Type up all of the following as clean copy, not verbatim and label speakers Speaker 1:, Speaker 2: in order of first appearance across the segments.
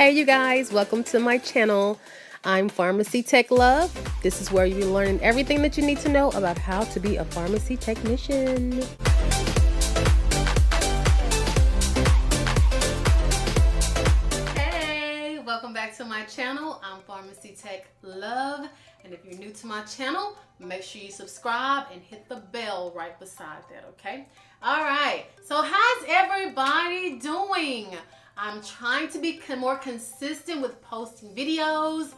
Speaker 1: Hey you guys, welcome to my channel. I'm Pharmacy Tech Love. This is where you're learning everything that you need to know about how to be a pharmacy technician. Hey, welcome back to my channel. I'm Pharmacy Tech Love, and if you're new to my channel, make sure you subscribe and hit the bell right beside that, okay? All right, so how's everybody doing? I'm trying to be more consistent with posting videos.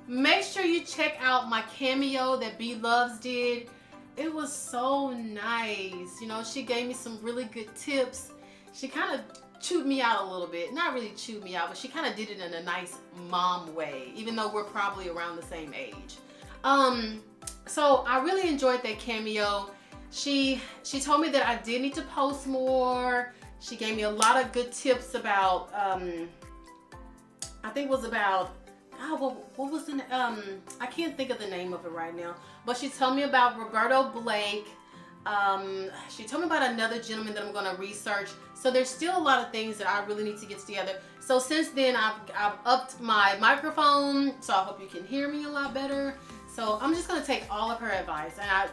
Speaker 1: Make sure you check out my cameo that B Loves did. It was so nice. You know, she gave me some really good tips. She kind of chewed me out a little bit. Not really chewed me out, but she kind of did it in a nice mom way, even though we're probably around the same age. So I really enjoyed that cameo. She told me that I did need to post more. She gave me a lot of good tips about, I think it was about, what was the, I can't think of the name of it right now, but she told me about Roberto Blake. She told me about another gentleman that I'm going to research. So there's still a lot of things that I really need to get together. So since then, I've upped my microphone, so I hope you can hear me a lot better. So I'm just going to take all of her advice. And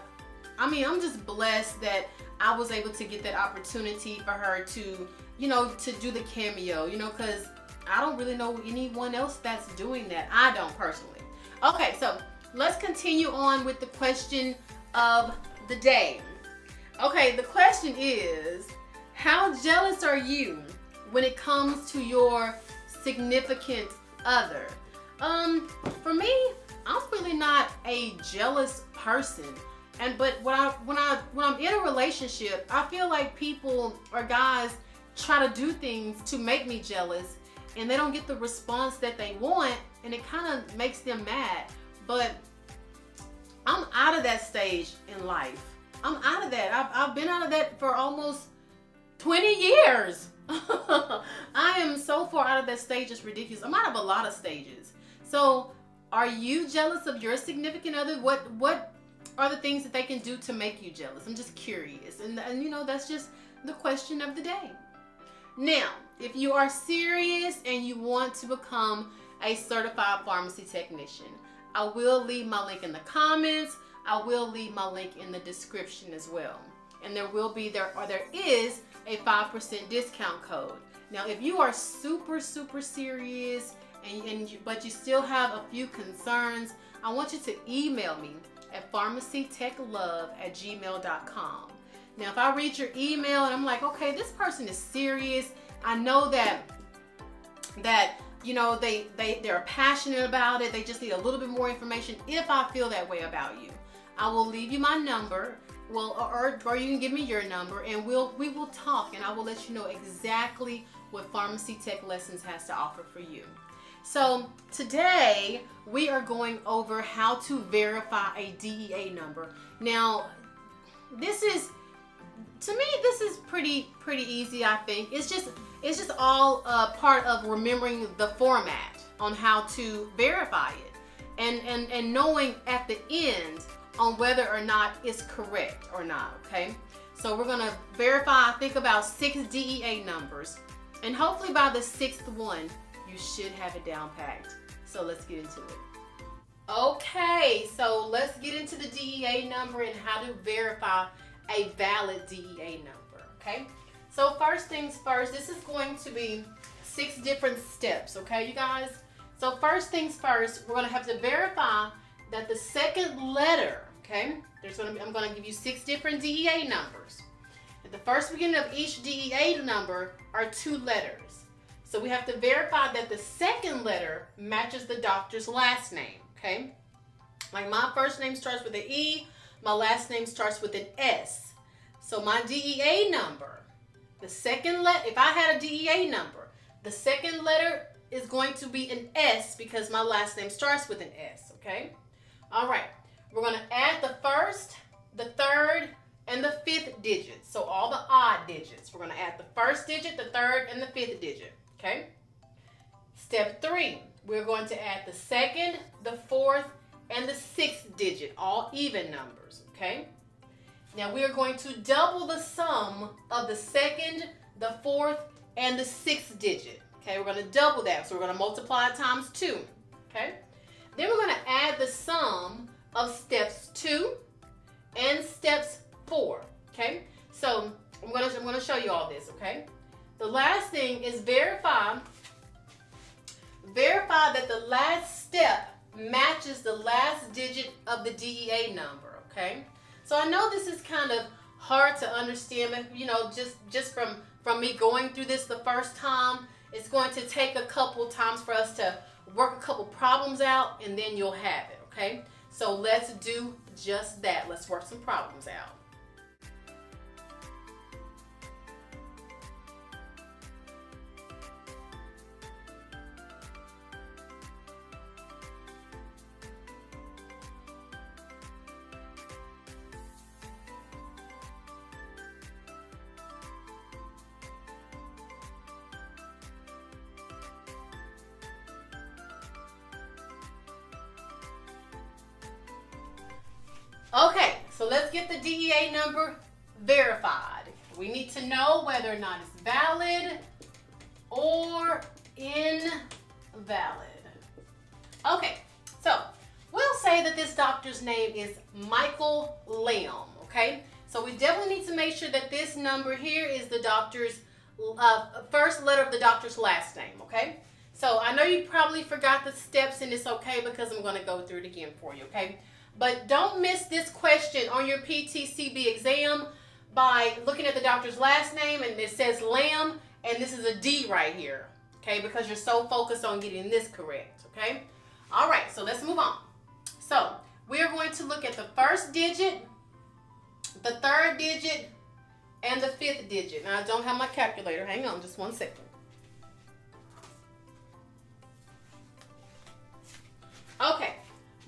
Speaker 1: I mean, I'm just blessed that I was able to get that opportunity for her to, you know, to do the cameo, you know, because I don't really know anyone else that's doing that. I don't personally. Okay, so let's continue on with the question of the day. Okay, the question is, how jealous are you when it comes to your significant other? For me, I'm really not a jealous person. But when I'm in a relationship, I feel like people or guys try to do things to make me jealous, and they don't get the response that they want, and it kind of makes them mad. But I'm out of that stage in life. I'm out of that. I've been out of that for almost 20 years. I am so far out of that stage, it's ridiculous. I'm out of a lot of stages. So are you jealous of your significant other? What are the things that they can do to make you jealous? I'm just curious. And you know, that's just the question of the day. Now, if you are serious and you want to become a certified pharmacy technician, I will leave my link in the comments. I will leave my link in the description as well. And there is a 5% discount code. Now, if you are super serious but you still have a few concerns, I want you to email me at pharmacytechlove@gmail.com. Now, if I read your email and I'm like, okay, this person is serious, I know that you know they're passionate about it, they just need a little bit more information. If I feel that way about you, I will leave you my number, or you can give me your number, and we will talk, and I will let you know exactly what Pharmacy Tech Lessons has to offer for you. So today we are going over how to verify a DEA number. Now, this is pretty easy, I think. It's just all part of remembering the format on how to verify it, and knowing at the end on whether or not it's correct or not. Okay, so we're gonna verify, I think, about 6 DEA numbers, and hopefully by the 6th one you should have it down packed. So let's get into it. Okay, so let's get into the DEA number and how to verify a valid DEA number, okay? So first things first, this is going to be 6 different steps, okay, you guys? So first things first, we're gonna have to verify that the second letter, okay? I'm gonna give you 6 different DEA numbers. At the first beginning of each DEA number are 2 letters. So we have to verify that the second letter matches the doctor's last name, okay? Like my first name starts with an E, my last name starts with an S. So my DEA number, the second letter, if I had a DEA number, the second letter is going to be an S because my last name starts with an S, okay? All right, we're gonna add the first, the third, and the 5th digit. So all the odd digits. We're gonna add the first digit, the third, and the 5th digit. Okay. Step 3, we're going to add the 2nd, the 4th, and the 6th digit, all even numbers. Okay. Now we are going to double the sum of the 2nd, the 4th, and the 6th digit. Okay, we're going to double that. So we're going to multiply times 2. Okay. Then we're going to add the sum of steps 2 and steps 4. Okay. So I'm going to show you all this. Okay. The last thing is verify that the last step matches the last digit of the DEA number. Okay. So I know this is kind of hard to understand, but, you know, just from me going through this the first time, it's going to take a couple times for us to work a couple problems out, and then you'll have it, okay? So let's do just that. Let's work some problems out. Okay, so let's get the DEA number verified. We need to know whether or not it's valid or invalid. Okay, so we'll say that this doctor's name is Michael Lamb, okay? So we definitely need to make sure that this number here is the doctor's first letter of the doctor's last name, okay? So I know you probably forgot the steps, and it's okay because I'm going to go through it again for you, okay? But don't miss this question on your PTCB exam by looking at the doctor's last name, and it says Lamb, and this is a D right here, okay? Because you're so focused on getting this correct, okay? All right, so let's move on. So we are going to look at the first digit, the third digit, and the fifth digit. Now, I don't have my calculator. Hang on just one second. Okay,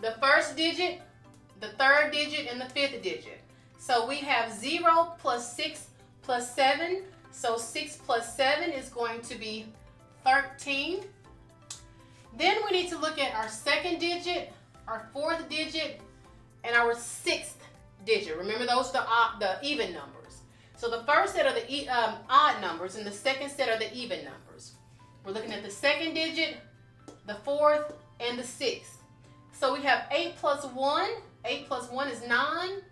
Speaker 1: the first digit, the third digit, and the fifth digit. So we have 0 plus 6 plus 7. So 6 plus 7 is going to be 13. Then we need to look at our second digit, our fourth digit, and our sixth digit. Remember, those are the even numbers. So the first set are the odd numbers, and the second set are the even numbers. We're looking at the second digit, the fourth, and the sixth. So we have 8 plus 1. 8 plus 1 is 9.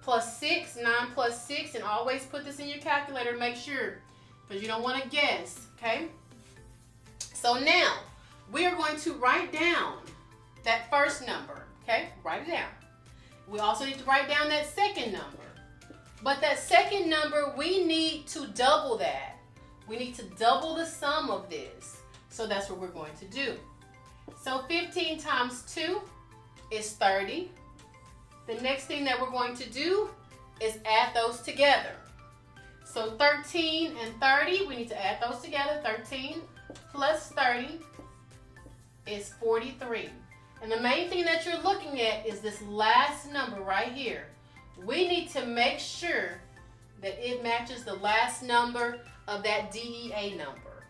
Speaker 1: Plus 6, 9 plus 6. And always put this in your calculator. Make sure, because you don't want to guess, okay? So now, we are going to write down that first number, okay? Write it down. We also need to write down that second number. But that second number, we need to double that. We need to double the sum of this. So that's what we're going to do. So 15 times 2 is 30. The next thing that we're going to do is add those together. So 13 and 30, we need to add those together. 13 plus 30 is 43. And the main thing that you're looking at is this last number right here. We need to make sure that it matches the last number of that DEA number.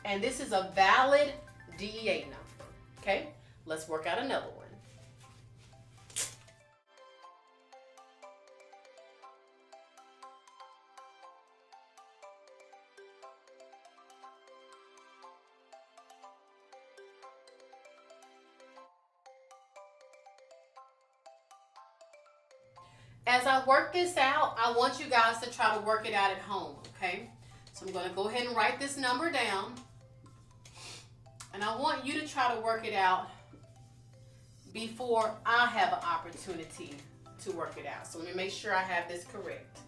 Speaker 1: And this is a valid DEA number. Okay, let's work out another one. As I work this out, I want you guys to try to work it out at home, okay? So I'm going to go ahead and write this number down. And I want you to try to work it out before I have an opportunity to work it out. So let me make sure I have this correct.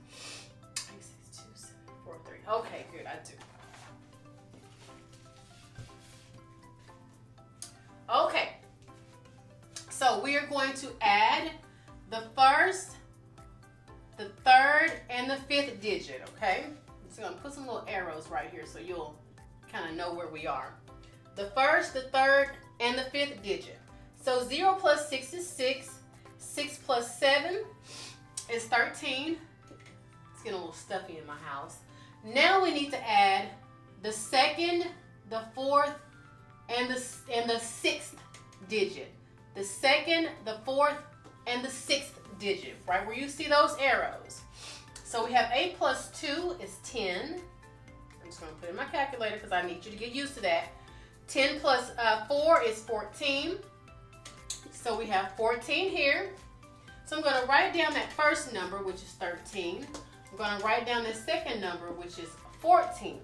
Speaker 1: 8, 6, 2, 7, 4, 3. Okay, good, I do. Okay. So we are going to add the first, the third, and the fifth digit, okay? I'm just going to put some little arrows right here so you'll kind of know where we are. The first, the third, and the fifth digit. So 0 plus 6 is 6. 6 plus 7 is 13. It's getting a little stuffy in my house. Now we need to add the second, the fourth, and the sixth digit. The second, the fourth, and the sixth digit, right where you see those arrows. So we have 8 plus 2 is 10. Let just going to put it in my calculator because I need you to get used to that. 10 plus 4 is 14. So we have 14 here. So I'm going to write down that first number, which is 13. I'm going to write down the second number, which is 14.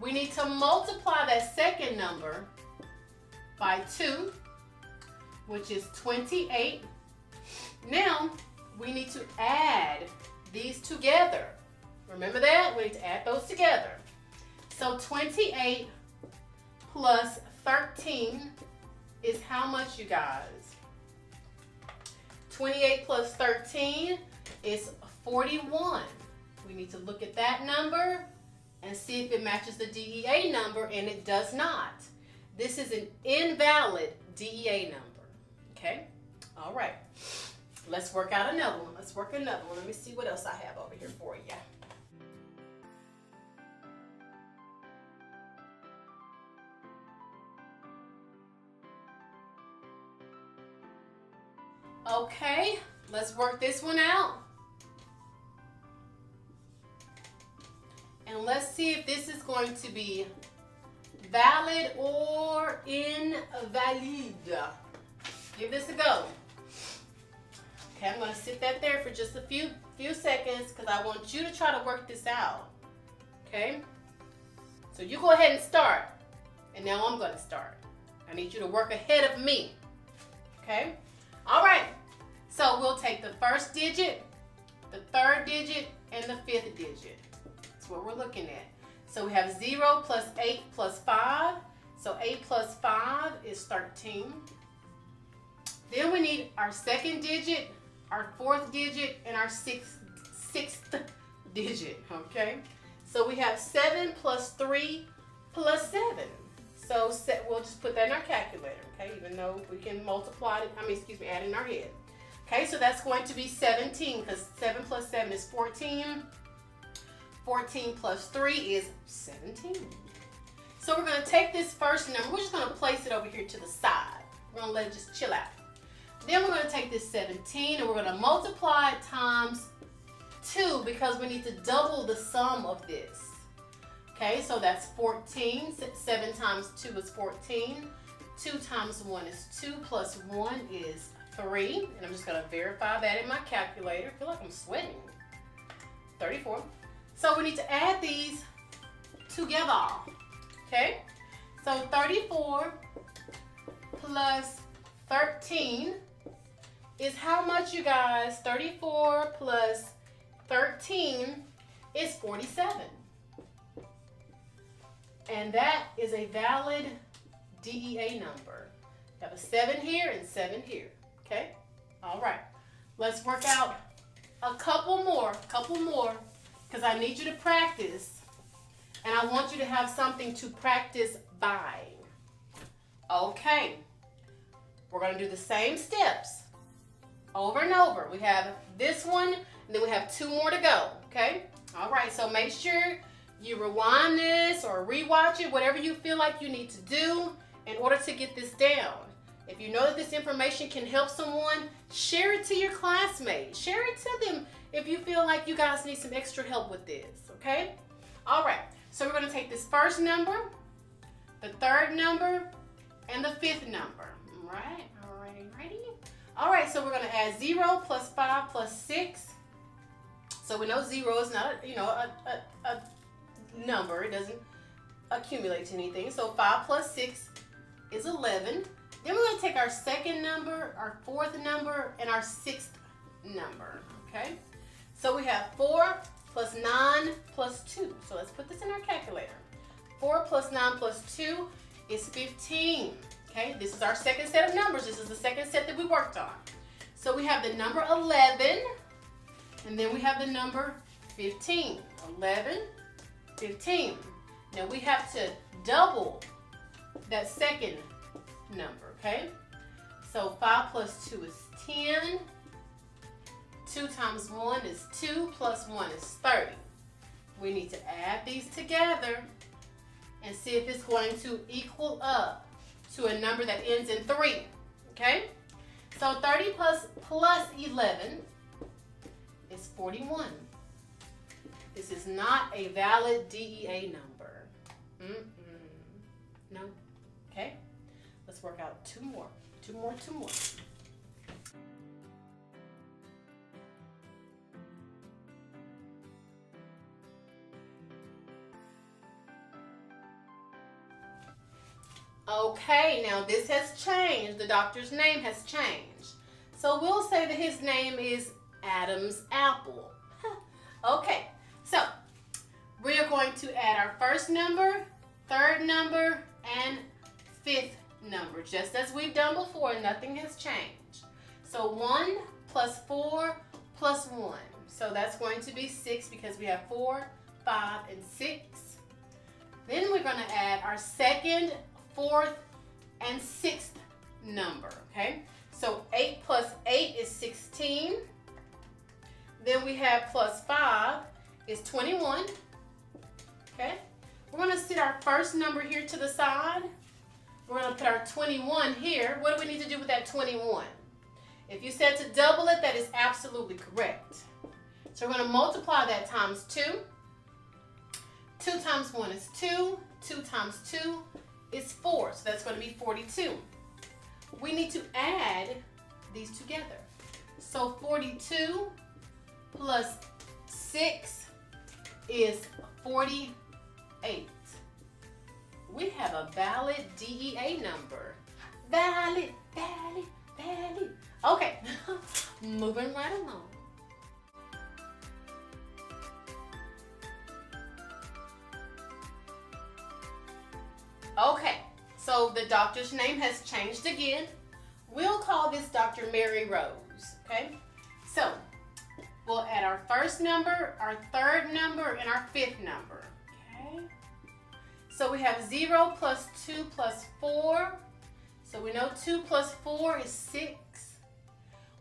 Speaker 1: We need to multiply that second number by 2, which is 28. Now, we need to add these together. Remember that? We need to add those together. So 28 plus 13 is how much, you guys? 28 plus 13 is 41. We need to look at that number and see if it matches the DEA number, and it does not. This is an invalid DEA number, okay? All right, let's work out another one. Let's work another one. Let me see what else I have over here for you. Okay, let's work this one out. And let's see if this is going to be valid or invalid. Give this a go. Okay, I'm going to sit that there for just a few seconds because I want you to try to work this out. Okay? So you go ahead and start. And now I'm going to start. I need you to work ahead of me. Okay? All right. So we'll take the first digit, the third digit, and the fifth digit. That's what we're looking at. So we have 0 plus 8 plus 5. So 8 plus 5 is 13. Then we need our second digit, our fourth digit, and our sixth digit, okay? So we have 7 plus 3 plus 7. So we'll just put that in our calculator, okay? Even though we can multiply it, add in our head. Okay, so that's going to be 17 because 7 plus 7 is 14. 14 plus 3 is 17. So we're going to take this first number. We're just going to place it over here to the side. We're going to let it just chill out. Then we're going to take this 17 and we're going to multiply it times 2 because we need to double the sum of this. Okay, so that's 14. 7 times 2 is 14. 2 times 1 is 2 plus 1 is 3. And I'm just going to verify that in my calculator. I feel like I'm sweating. 34. So we need to add these together. Okay, so 34 plus 13 is how much, you guys? 34 plus 13 is 47. And that is a valid DEA number. You have a 7 here and 7 here. Okay? All right. Let's work out a couple more, because I need you to practice. And I want you to have something to practice by. Okay. We're going to do the same steps over and over. We have this one, and then we have 2 more to go. Okay? All right. So make sure you rewind this or rewatch it, whatever you feel like you need to do in order to get this down. If you know that this information can help someone, share it to your classmates. Share it to them if you feel like you guys need some extra help with this. Okay? All right. So we're going to take this first number, the third number, and the fifth number. All right, righty. All right, so we're going to add 0 plus 5 plus 6. So we know 0 is not a number. It doesn't accumulate to anything. So 5 plus 6 is 11. Then we're going to take our second number, our fourth number, and our sixth number. Okay? So we have 4 plus 9 plus 2. So let's put this in our calculator. 4 plus 9 plus 2 is 15. Okay, this is our second set of numbers. This is the second set that we worked on. So we have the number 11, and then we have the number 15. 11, 15. Now we have to double that second number, okay? So 5 plus 2 is 10. 2 times 1 is 2, plus 1 is 30. We need to add these together and see if it's going to equal up to a number that ends in 3, okay? So 30 plus 11 is 41. This is not a valid DEA number. No. Okay. Let's work out two more. Two more. Okay, now this has changed. The doctor's name has changed. So we'll say that his name is Adam's apple. Okay, so we are going to add our first number, third number, and fifth number, just as we've done before. Nothing has changed. So 1 plus 4 plus 1. So that's going to be 6 because we have 4, 5, and 6. Then we're going to add our second, fourth, and sixth number, okay? So 8 plus 8 is 16. Then we have plus 5 is 21, okay? We're going to sit our first number here to the side. We're going to put our 21 here. What do we need to do with that 21? If you said to double it, that is absolutely correct. So we're going to multiply that times 2. 2 times 1 is 2. 2 times 2 is 4. So that's going to be 42. We need to add these together. So 42 plus 6 is 48. We have a valid DEA number. Valid. Okay, moving right along. Okay, so the doctor's name has changed again. We'll call this Dr. Mary Rose, okay? So, we'll add our first number, our third number, and our fifth number, okay? So we have 0 plus 2 plus 4. So we know 2 plus 4 is 6.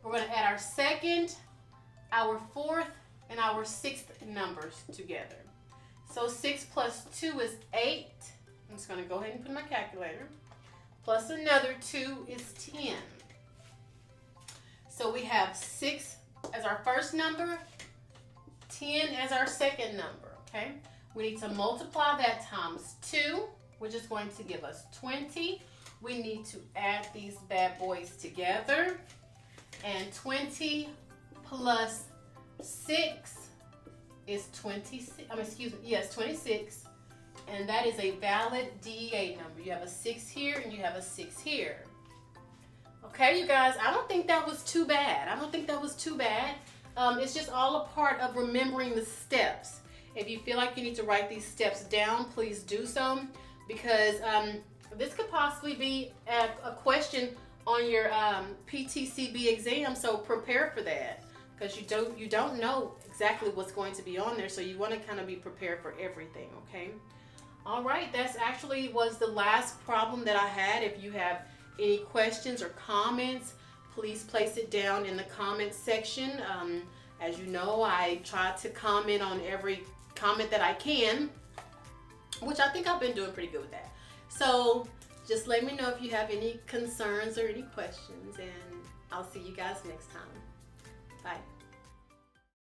Speaker 1: We're going to add our second, our fourth, and our sixth numbers together. So 6 plus 2 is 8. I'm just going to go ahead and put my calculator. Plus another 2 is 10. So we have 6 as our first number, 10 as our second number, okay? We need to multiply that times 2, which is going to give us 20. We need to add these bad boys together. And 20 plus 6 is 26. Yes, 26. And that is a valid DEA number. You have a 6 here and you have a 6 here. Okay, you guys, I don't think that was too bad. It's just all a part of remembering the steps. If you feel like you need to write these steps down, please do so, because this could possibly be a question on your PTCB exam, so prepare for that, because you don't know exactly what's going to be on there, so you want to kind of be prepared for everything, okay? All right, that's actually was the last problem that I had. If you have any questions or comments, please place it down in the comments section. As you know, I try to comment on every comment that I can, which I think I've been doing pretty good with that. So just let me know if you have any concerns or any questions, and I'll see you guys next time. Bye.